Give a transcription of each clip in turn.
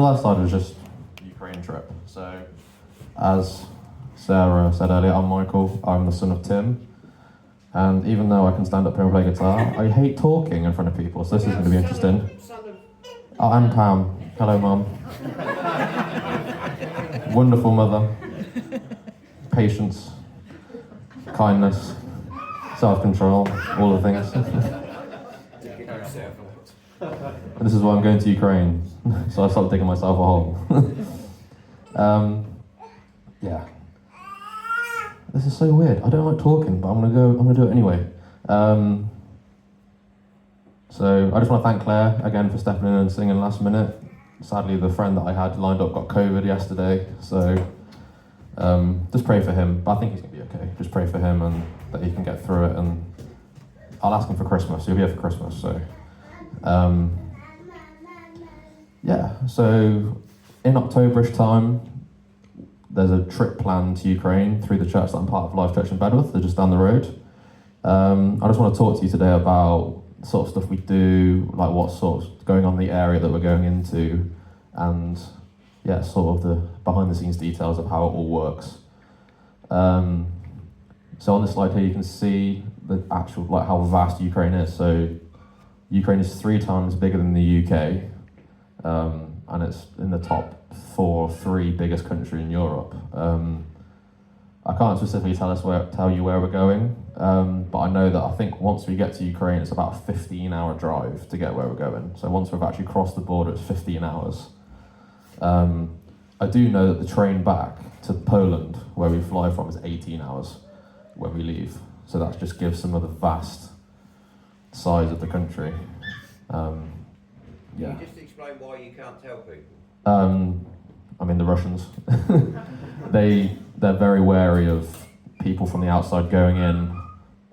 first slide was just the Ukraine trip. So, as Sarah said earlier, I'm Michael. I'm the son of Tim. And even though I can stand up here and play guitar, I hate talking in front of people, so this is going to be interesting. Oh, and Pam. Hello, Mum. Wonderful mother. Patience. Kindness. Self-control. All the things. And this is why I'm going to Ukraine. So I stopped digging myself a hole. Yeah. This is so weird. I don't like talking, but I'm gonna do it anyway. So I just want to thank Claire again for stepping in and singing last minute. Sadly, the friend that I had lined up got COVID yesterday, so just pray for him. But I think he's gonna be okay. Just pray for him and that he can get through it. And I'll ask him for Christmas. He'll be here for Christmas. So yeah. So in Octoberish time, there's a trip planned to Ukraine through the church that I'm part of, Life Church in Bedworth. They're just down the road. I just want to talk to you today about the sort of stuff we do, like what's sort of going on in the area that we're going into, and yeah, sort of the behind the scenes details of how it all works. So on this slide here, you can see the actual, like how vast Ukraine is. So Ukraine is 3 times bigger than the UK, and it's in the top 3 biggest country in Europe. I can't specifically tell you where we're going, but I know that I think once we get to Ukraine, it's about a 15-hour drive to get where we're going. So once we've actually crossed the border, it's 15 hours. I do know that the train back to Poland, where we fly from, is 18 hours when we leave. So that just gives some of the vast size of the country. Yeah. Can you just explain why you can't tell people? I mean, the Russians. They're very wary of people from the outside going in.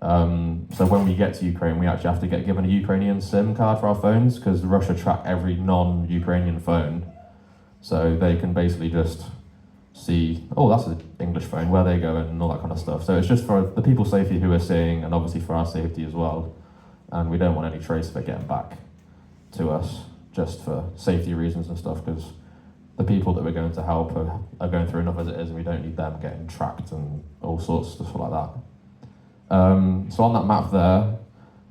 So when we get to Ukraine, we actually have to get given a Ukrainian SIM card for our phones, because Russia track every non-Ukrainian phone. So they can basically just see, oh, that's an English phone, where they going, and all that kind of stuff. So it's just for the people's safety who we're seeing, and obviously for our safety as well. And we don't want any trace of it getting back to us, just for safety reasons and stuff, because the people that we're going to help are going through enough as it is, and we don't need them getting tracked and all sorts of stuff like that. So on that map there,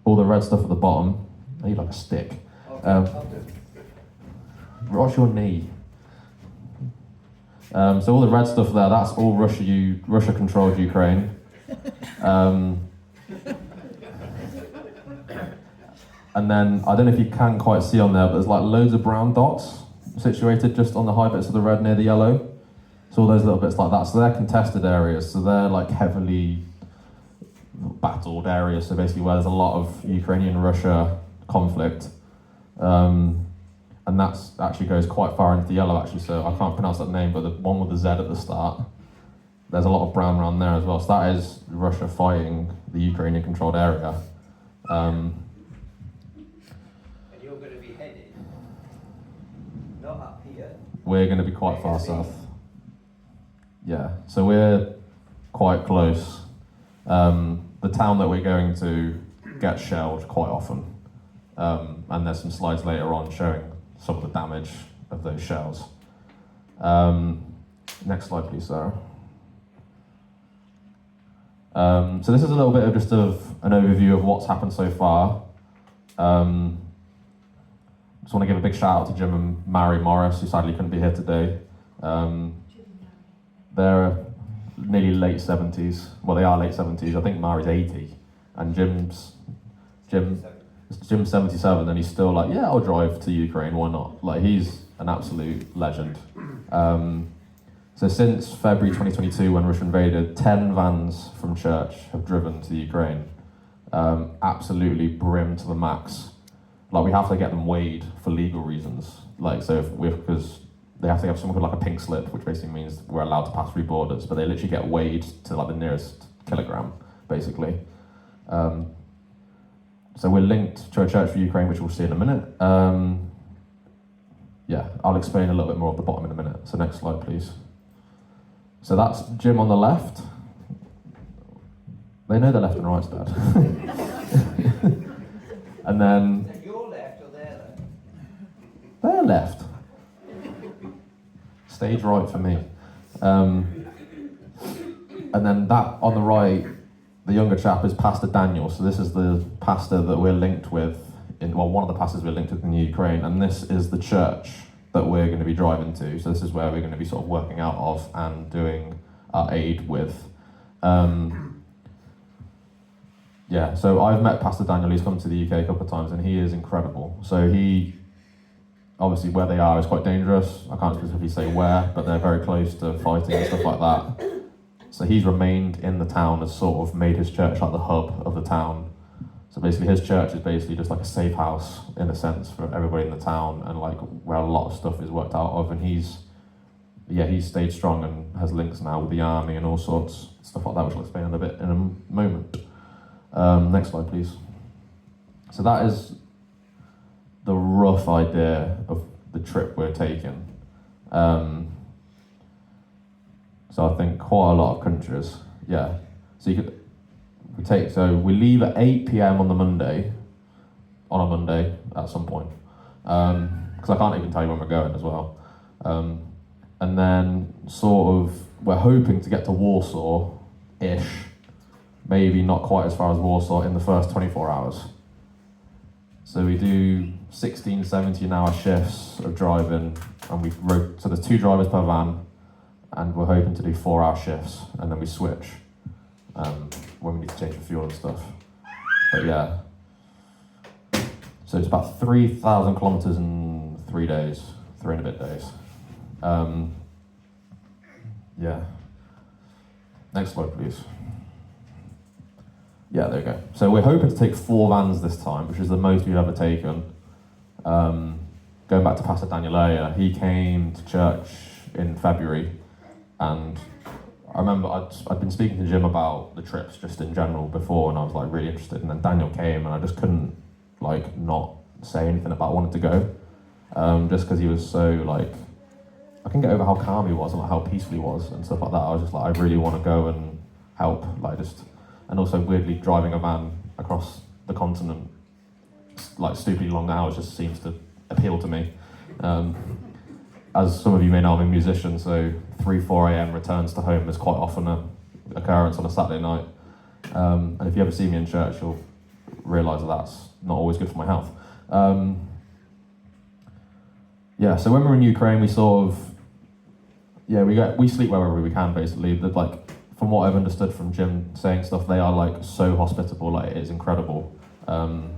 all the red stuff at the bottom, I need like a stick. What's your knee? So all the red stuff there, that's all Russia-controlled Ukraine. And then, I don't know if you can quite see on there, but there's like loads of brown dots situated just on the high bits of the red near the yellow. So all those little bits like that. So they're contested areas. So they're like heavily battled areas. So basically where there's a lot of Ukrainian-Russia conflict. And that's actually goes quite far into the yellow actually. So I can't pronounce that name, but the one with the Z at the start, there's a lot of brown around there as well. So that is Russia fighting the Ukrainian-controlled area. We're going to be quite far south. Yeah, so we're quite close. The town that we're going to gets shelled quite often. And there's some slides later on showing some of the damage of those shells. Next slide, please, Sarah. So this is a little bit of just an overview of what's happened so far. Just want to give a big shout out to Jim and Mary Morris, who sadly couldn't be here today. They're nearly late 70s. Well, they are late 70s. I think Mary's 80, and Jim's 77, and he's still like, yeah, I'll drive to Ukraine. Why not? Like, he's an absolute legend. So since February 2022, when Russia invaded, 10 vans from church have driven to the Ukraine. Absolutely brim to the max. Like, we have to get them weighed for legal reasons. Like, so because they have to have something called like a pink slip, which basically means we're allowed to pass through borders, but they literally get weighed to like the nearest kilogram, basically. So we're linked to a church for Ukraine, which we'll see in a minute. Yeah, I'll explain a little bit more at the bottom in a minute. So next slide, please. So that's Jim on the left. They know the left and right's Dad. And then... Is that your left or their left? Their left. Stage right for me. And then that on the right, the younger chap is Pastor Daniel. So this is the pastor that we're linked with, one of the pastors we're linked with in the Ukraine, and this is the church that we're going to be driving to. So this is where we're going to be sort of working out of and doing our aid with. Yeah, so I've met Pastor Daniel, he's come to the UK a couple of times, and he is incredible. So he, obviously where they are is quite dangerous. I can't specifically say where, but they're very close to fighting and stuff like that. So he's remained in the town, as sort of made his church like the hub of the town. So basically his church is basically just like a safe house in a sense for everybody in the town, and like where a lot of stuff is worked out of. And he's stayed strong and has links now with the army and all sorts stuff like that, which I'll explain in a moment. Next slide, please. So that is the rough idea of the trip we're taking. So I think quite a lot of countries, yeah. So we leave at 8 p.m. on a Monday at some point, because I can't even tell you when we're going as well. And then sort of we're hoping to get to Warsaw-ish, maybe not quite as far as Warsaw in the first 24 hours. So we do 16, 17-hour shifts of driving, and so there's 2 drivers per van, and we're hoping to do 4-hour shifts, and then we switch when we need to change the fuel and stuff. But yeah, so it's about 3,000 kilometers in 3 days, 3 and a bit days. Yeah. Next slide, please. Yeah, there we go. So we're hoping to take 4 vans this time, which is the most we've ever taken. Going back to Pastor Daniel earlier, he came to church in February, and I remember I'd been speaking to Jim about the trips just in general before, and I was like really interested, and then Daniel came, and I just couldn't like not say anything about wanting to go, just because he was so like, I can get over how calm he was and like how peaceful he was and stuff like that. I was just like, I really want to go and help, and also weirdly driving a van across the continent, like stupidly long hours, just seems to appeal to me. As some of you may know, I'm a musician, so 3-4 a.m. returns to home is quite often an occurrence on a Saturday night. And if you ever see me in church, you'll realise that's not always good for my health. Yeah, so when we're in Ukraine, we sort of, we sleep wherever we can, basically. Like, from what I've understood from Jim saying stuff, they are like so hospitable, like it is incredible. And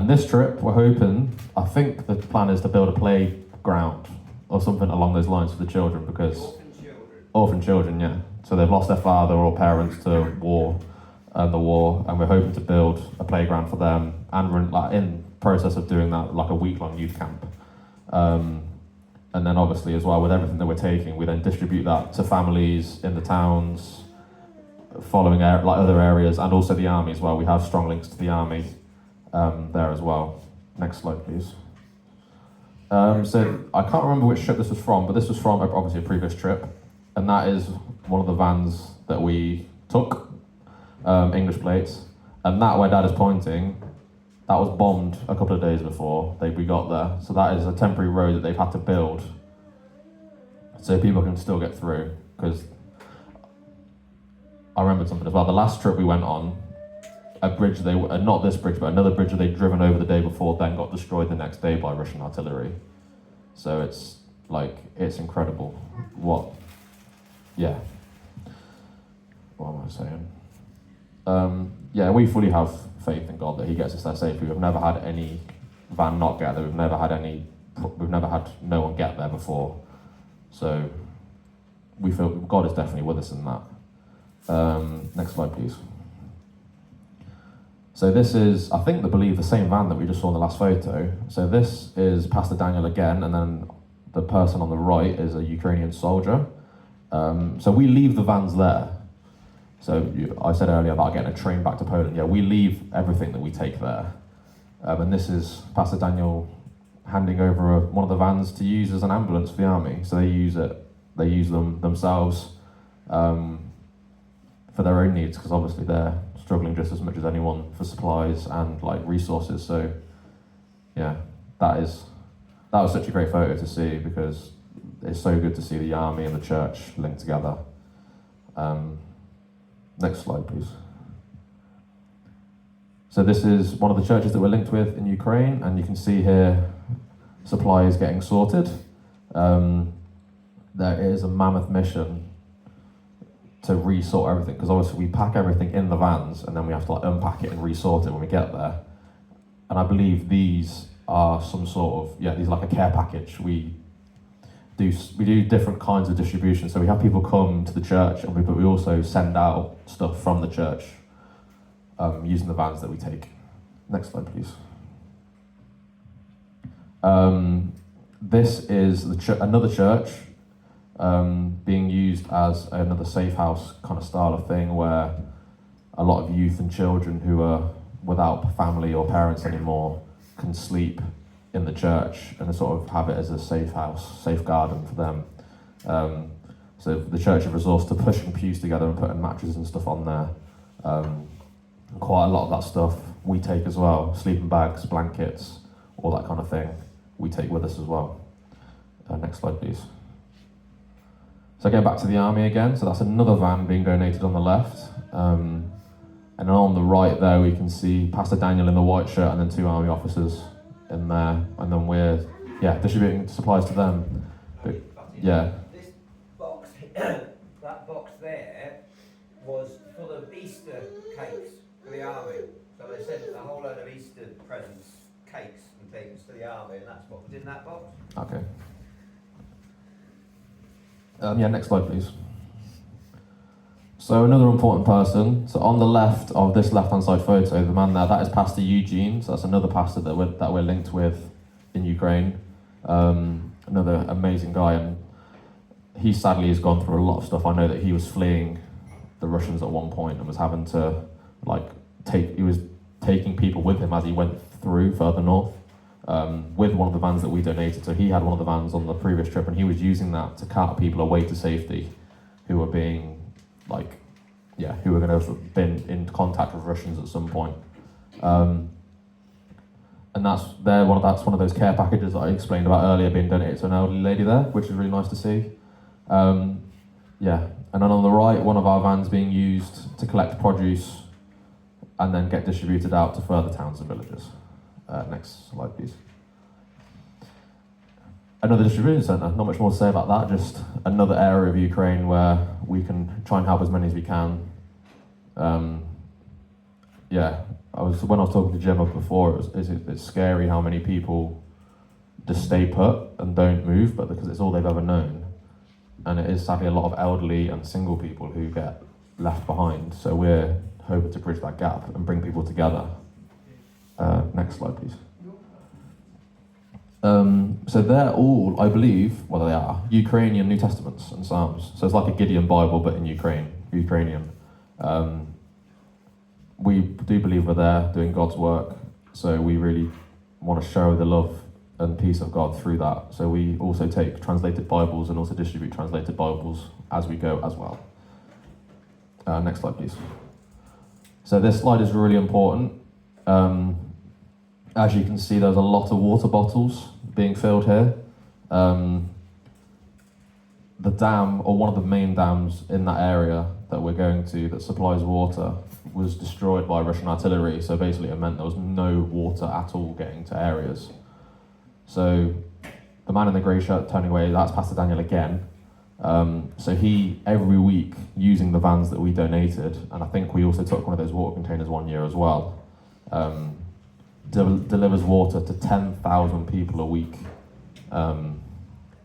this trip, we're hoping, I think the plan is to build a playground or something along those lines for the children, because orphan children, yeah. So they've lost their father or parents to the war, and we're hoping to build a playground for them, and we're in process of doing that, like a week-long youth camp. And then obviously as well, with everything that we're taking, we then distribute that to families in the towns, following other areas, and also the army as well. We have strong links to the army there as well. Next slide, please. So I can't remember which trip this was from, but this was from obviously a previous trip, and that is one of the vans that we took, English plates, and that where Dad is pointing, that was bombed a couple of days before we got there. So that is a temporary road that they've had to build so people can still get through. Because I remembered something as well. The last trip we went on, a bridge not this bridge, but another bridge that they'd driven over the day before then got destroyed the next day by Russian artillery. So it's incredible. What am I saying? We fully have faith in God that He gets us there safely. We've never had any van not get there. We've never had no one get there before. So we feel God is definitely with us in that. Next slide, please. So this is, I think, the same van that we just saw in the last photo. So this is Pastor Daniel again, and then the person on the right is a Ukrainian soldier. So we leave the vans there. So I said earlier about getting a train back to Poland. Yeah, we leave everything that we take there. And this is Pastor Daniel handing over one of the vans to use as an ambulance for the army. So they use them themselves for their own needs, because obviously they're struggling just as much as anyone for supplies and resources. So yeah, that was such a great photo to see, because it's so good to see the army and the church linked together. Next slide, please. So this is one of the churches that we're linked with in Ukraine, and you can see here supplies getting sorted. There is a mammoth mission to resort everything, because obviously we pack everything in the vans and then we have to like unpack it and resort it when we get there. And I believe these are some sort of, these are like a care package. We do different kinds of distribution. So we have people come to the church, but we also send out stuff from the church using the vans that we take. Next slide, please. This is another church being used as another safe house kind of style of thing, where a lot of youth and children who are without family or parents anymore can sleep in the church and sort of have it as a safe house, safe garden for them. So the church have resourced to pushing pews together and putting mattresses and stuff on there. Quite a lot of that stuff we take as well, sleeping bags, blankets, all that kind of thing we take with us as well. Next slide, please. So going back to the army again, so that's another van being donated on the left. And then on the right there, we can see Pastor Daniel in the white shirt and then 2 army officers in there. And then we're, distributing supplies to them. But, This box, that box there, was full of Easter cakes for the army. So they sent a whole load of Easter presents, cakes and things to the army, and that's what was in that box. Okay. Next slide, please. So another important person. So on the left of this left-hand side photo, the man there, that is Pastor Eugene. So that's another pastor that we're linked with in Ukraine. Another amazing guy, and he sadly has gone through a lot of stuff. I know that he was fleeing the Russians at one point and was having to he was taking people with him as he went through further north. With one of the vans that we donated. So he had one of the vans on the previous trip, and he was using that to cart people away to safety who were being who were going to have been in contact with Russians at some point. And that's one of those care packages that I explained about earlier being donated to an elderly lady there, which is really nice to see. And then on the right, one of our vans being used to collect produce and then get distributed out to further towns and villages. Next slide, please. Another distribution centre, not much more to say about that, just another area of Ukraine where we can try and help as many as we can. When I was talking to Jim up before, it's scary how many people just stay put and don't move, but because it's all they've ever known. And it is sadly a lot of elderly and single people who get left behind, so we're hoping to bridge that gap and bring people together. Next slide, please. So they're all, I believe, they are Ukrainian New Testaments and Psalms. So it's like a Gideon Bible, but in Ukrainian. We do believe we're there doing God's work, so we really want to show the love and peace of God through that. So we also take translated Bibles and also distribute translated Bibles as we go as well. Next slide, please. So this slide is really important. As you can see, there's a lot of water bottles being filled here. The dam, or one of the main dams in that area that we're going to that supplies water, was destroyed by Russian artillery. So basically it meant there was no water at all getting to areas. So the man in the grey shirt turning away, that's Pastor Daniel again. So he, every week, using the vans that we donated, and I think we also took one of those water containers one year as well, delivers water to 10,000 people a week,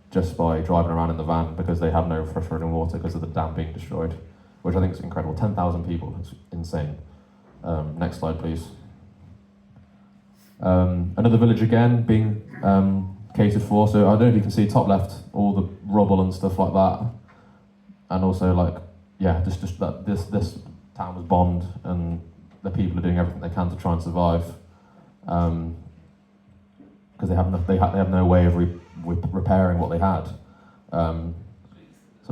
just by driving around in the van, because they have no fresh running water because of the dam being destroyed, which I think is incredible. 10,000 people, that's insane. Next slide, please. Another village again being catered for. So I don't know if you can see top left, all the rubble and stuff like that, and also just that this town was bombed, and the people are doing everything they can to try and survive, because they have no way of repairing what they had. So I'm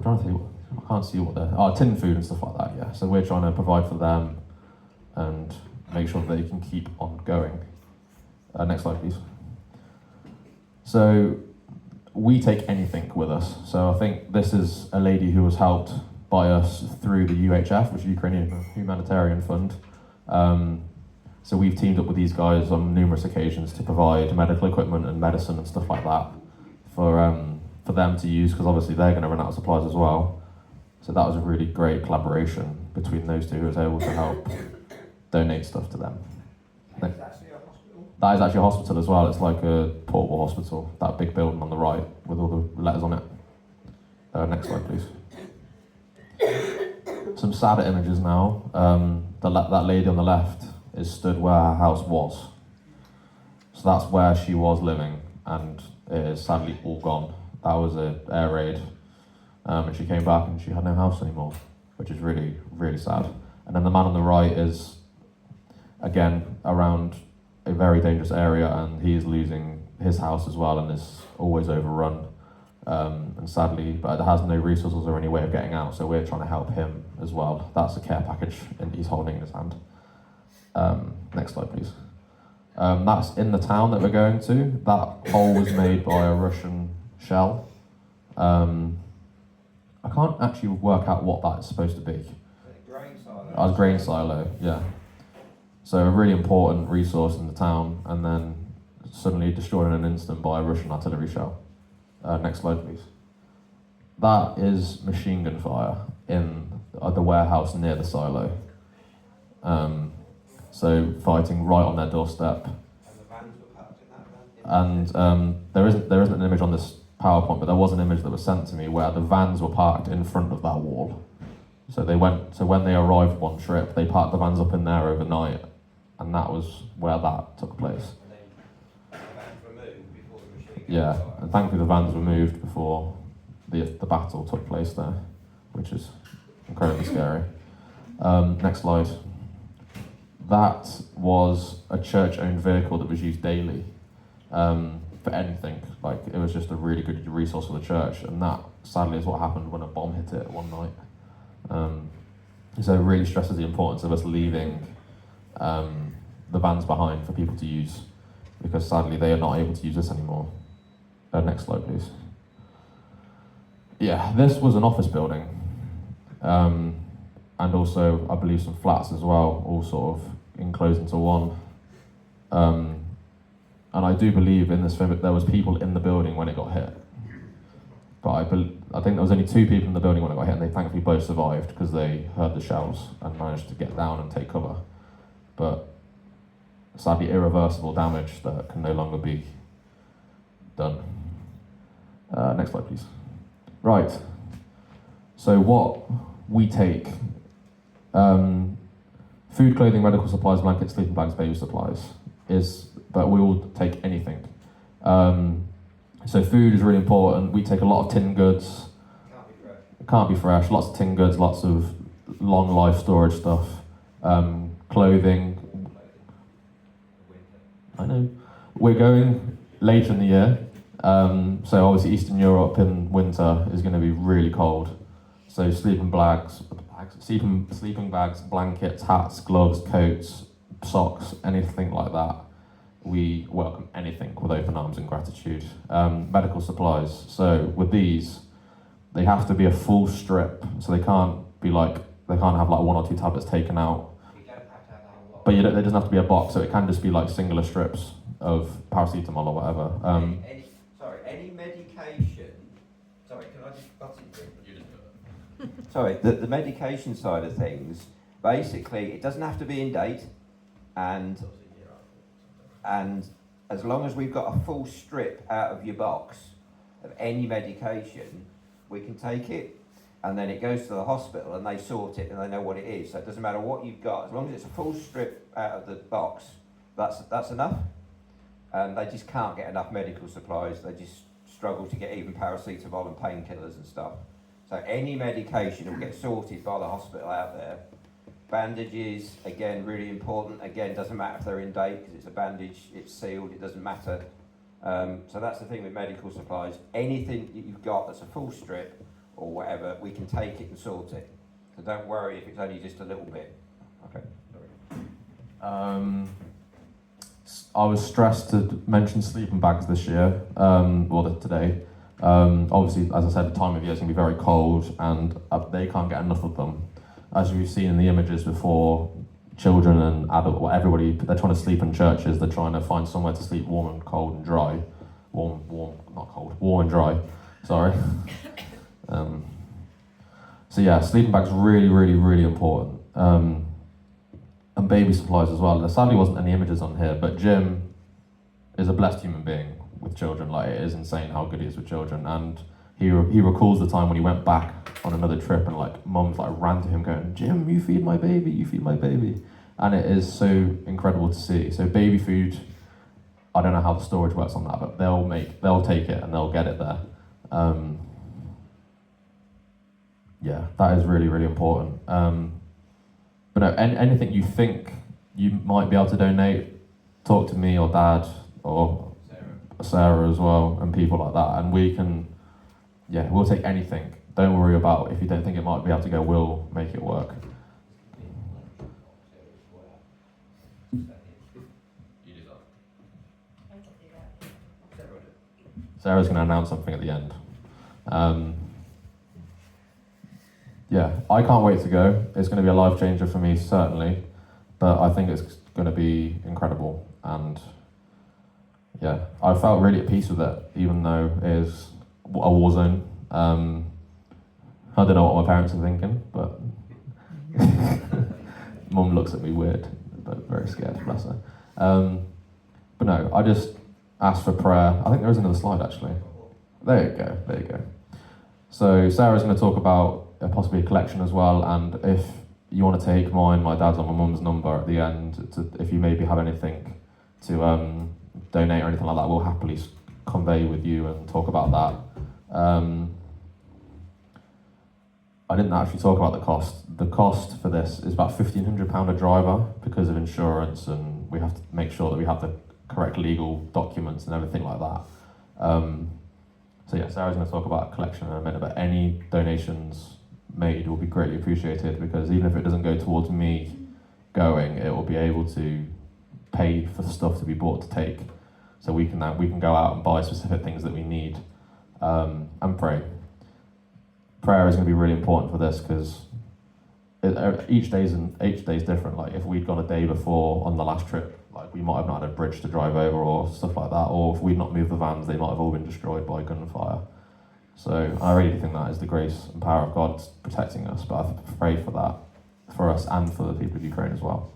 trying to think. I can't see what they're tin food and stuff like that. Yeah. So we're trying to provide for them and make sure that they can keep on going. Next slide, please. So we take anything with us. So I think this is a lady who was helped by us through the UHF, which is Ukrainian Humanitarian Fund. So we've teamed up with these guys on numerous occasions to provide medical equipment and medicine and stuff like that for them to use, because obviously they're going to run out of supplies as well. So that was a really great collaboration between those two who was able to help donate stuff to them. Is that actually a hospital? That is actually a hospital as well. It's like a portable hospital, that big building on the right with all the letters on it. Next slide, please. Some sadder images now. That lady on the left is stood where her house was. So that's where she was living, and it is sadly all gone. That was an air raid, and she came back and she had no house anymore, which is really, really sad. And then the man on the right is, again, around a very dangerous area, and he is losing his house as well, and is always overrun. And sadly, but it has no resources or any way of getting out, so we're trying to help him as well. That's a care package he's holding in his hand. Next slide, please. That's in the town that we're going to. That hole was made by a Russian shell. I can't actually work out what that is supposed to be. Grain silo. A grain silo, yeah. So a really important resource in the town, and then suddenly destroyed in an instant by a Russian artillery shell. Next slide, please. That is machine gun fire in the warehouse near the silo. So fighting right on their doorstep. And the vans were parked in that van? And there isn't an image on this PowerPoint, but there was an image that was sent to me where the vans were parked in front of that wall. So when they arrived one trip, they parked the vans up in there overnight, and that was where that took place. And then the vans were moved before the machine gun Yeah, fire. and thankfully the vans were moved before the battle took place there, which is incredibly scary. Next slide. That was a church-owned vehicle that was used daily for anything. Like, it was just a really good resource for the church, and that sadly is what happened when a bomb hit it one night. So it really stresses the importance of us leaving the vans behind for people to use, because sadly they are not able to use this anymore. Next slide, please. Yeah, this was an office building, and also I believe some flats as well, all sort of enclosed into one. And I do believe in this film that there was people in the building when it got hit. But I think there was only 2 people in the building when it got hit, and they thankfully both survived because they heard the shells and managed to get down and take cover. But sadly, irreversible damage that can no longer be done. Next slide, please. Right. So what we take: food, clothing, medical supplies, blankets, sleeping bags, baby supplies. But we will take anything. So food is really important. We take a lot of tin goods. Can't be fresh. It can't be fresh. Lots of tin goods, lots of long life storage stuff. Clothing. I know. We're going later in the year. So obviously Eastern Europe in winter is going to be really cold. So sleeping bags, blankets, hats, gloves, coats, socks, anything like that. We welcome anything with open arms and gratitude. Medical supplies. So with these, they have to be a full strip. So they can't have like 1 or 2 tablets taken out. You don't have to have the whole lot. But there doesn't have to be a box, so it can just be like singular strips of paracetamol or whatever. Any medication. Sorry, can I just butt in? Sorry, the medication side of things, basically, it doesn't have to be in date, and as long as we've got a full strip out of your box of any medication, we can take it, and then it goes to the hospital and they sort it and they know what it is. So it doesn't matter what you've got, as long as it's a full strip out of the box, that's enough. They just can't get enough medical supplies. They just struggle to get even paracetamol and painkillers and stuff. So any medication will get sorted by the hospital out there. Bandages, again, really important. Again, doesn't matter if they're in date, because it's a bandage, it's sealed, it doesn't matter. So that's the thing with medical supplies. Anything that you've got that's a full strip or whatever, we can take it and sort it. So don't worry if it's only just a little bit. Okay, sorry. I was stressed to mention sleeping bags this year, today, Obviously, as I said, the time of year is going to be very cold, and they can't get enough of them. As we've seen in the images before, children and adult, well, everybody, they're trying to sleep in churches. They're trying to find somewhere to sleep warm and cold and dry. Not cold, warm and dry. Sorry. So yeah, sleeping bags really, really, really important. And baby supplies as well. There sadly wasn't any images on here, but Jim is a blessed human being with children. Like, it is insane how good he is with children. And he recalls the time when he went back on another trip and like mums like ran to him going, "Jim, you feed my baby, you feed my baby." And it is so incredible to see. So baby food, I don't know how the storage works on that, but they'll take it and they'll get it there. Yeah, that is really, really important. But no, anything you think you might be able to donate, talk to me or Dad or Sarah as well, and people like that, and we'll take anything. Don't worry about if you don't think it might be able to go, we'll make it work. Sarah's going to announce something at the end. Yeah, I can't wait to go. It's going to be a life changer for me, certainly, but I think it's going to be incredible. And yeah, I felt really at peace with it, even though it is a war zone. I don't know what my parents are thinking, but Mum looks at me weird, but very scared, bless her. But no, I just asked for prayer. I think there is another slide, actually. There you go. So Sarah's going to talk about possibly a collection as well, and if you want to take mine, my dad's and my mum's number at the end, if you maybe have anything to donate or anything like that, we'll happily convey with you and talk about that. I didn't actually talk about the cost. The cost for this is about £1,500 a driver because of insurance, and we have to make sure that we have the correct legal documents and everything like that. So yeah, Sarah's going to talk about a collection in a minute, but any donations made will be greatly appreciated, because even if it doesn't go towards me going, it will be able to pay for stuff to be bought to take, so we can go out and buy specific things that we need, and pray. Prayer is going to be really important for this, because each day is different. Like, if we'd gone a day before on the last trip, like, we might have not had a bridge to drive over or stuff like that, or if we'd not moved the vans, they might have all been destroyed by gunfire. So I really think that is the grace and power of God protecting us, but I pray for that, for us and for the people of Ukraine as well.